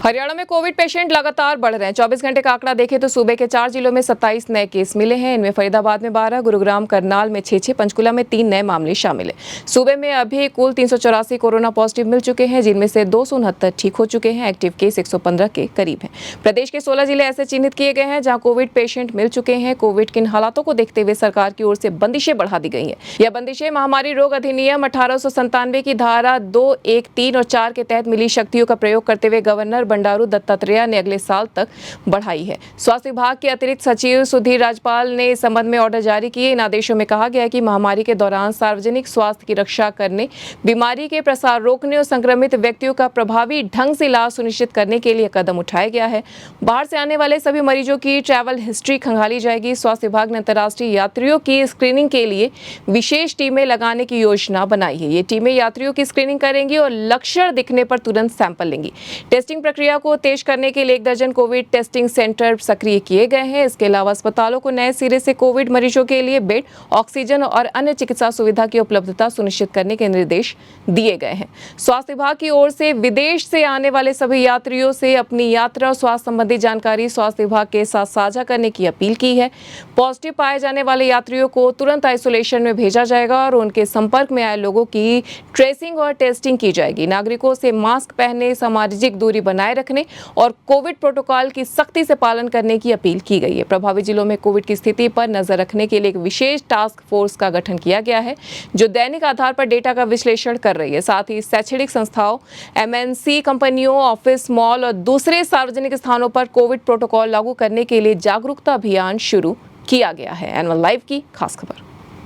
हरियाणा में Covid patient लगातार बढ़ रहे हैं। 24 घंटे का आंकड़ा देखें तो सूबे के 4 जिलों में 27 नए केस मिले हैं। इनमें फरीदाबाद में 12, गुरुग्राम, करनाल में 6, पंचकुला में 3 नए मामले शामिल हैं। सूबे में अभी कुल 384 कोरोना पॉजिटिव मिल चुके हैं, जिनमें से 269 ठीक हो चुके हैं। एक्टिव केस 115 के करीब हैं। प्रदेश के 16 जिले ऐसे चिन्हित किए गए हैं जहाँ कोविड पेशेंट मिल चुके हैं। कोविड के इन हालातों को देखते हुए सरकार की ओर से बंदिशें बढ़ा दी गई हैं। यह बंदिशें महामारी रोग अधिनियम 1897 की धारा 2, 1, 3 और 4 के तहत मिली शक्तियों का प्रयोग करते हुए गवर्नर बंडारू दत्तात्रेय ने अगले साल तक बढ़ाई है। स्वास्थ्य विभाग के अतिरिक्त सचिव सुधीर राजपाल ने इस संबंध में ऑर्डर जारी किए। इन आदेशों में कहा गया है कि महामारी के दौरान सार्वजनिक स्वास्थ्य की रक्षा करने, बीमारी के प्रसार रोकने और संक्रमित व्यक्तियों का प्रभावी ढंग से इलाज सुनिश्चित करने के लिए कदम उठाया गया है। बाहर से आने वाले सभी मरीजों की ट्रैवल हिस्ट्री खंगाली जाएगी। स्वास्थ्य विभाग ने अंतर्राष्ट्रीय यात्रियों की स्क्रीनिंग के लिए विशेष टीमें लगाने की योजना बनाई है। ये टीमें यात्रियों की स्क्रीनिंग करेंगी और लक्षण दिखने पर तुरंत सैंपल लेंगी। टेस्टिंग प्रक्रिया को तेज करने के लिए 1 दर्जन कोविड टेस्टिंग सेंटर सक्रिय किए गए हैं। इसके अलावा अस्पतालों को नए सिरे से कोविड मरीजों के लिए बेड, ऑक्सीजन और अन्य चिकित्सा सुविधा की उपलब्धता सुनिश्चित करने के निर्देश दिए गए हैं। स्वास्थ्य विभाग की ओर से विदेश से आने वाले सभी यात्रियों से अपनी यात्रा और स्वास्थ्य संबंधी जानकारी स्वास्थ्य विभाग के साथ साझा करने की अपील की है। पॉजिटिव पाए जाने वाले यात्रियों को तुरंत आइसोलेशन में भेजा जाएगा और उनके संपर्क में आए लोगों की ट्रेसिंग और टेस्टिंग की जाएगी। नागरिकों से मास्क पहनने, सामाजिक दूरी बनाए रखने और कोविड प्रोटोकॉल की सख्ती से पालन करने की अपील की गई है। प्रभावित जिलों में कोविड की स्थिति पर नजर रखने के लिए एक विशेष टास्क फोर्स का गठन किया गया है, जो दैनिक आधार पर डेटा का विश्लेषण कर रही है। साथ ही शैक्षणिक संस्थाओं, एमएनसी कंपनियों, ऑफिस, मॉल और दूसरे सार्वजनिक स्थानों पर कोविड प्रोटोकॉल लागू करने के लिए जागरूकता अभियान शुरू किया गया है। एनवन लाइव की खास खबर।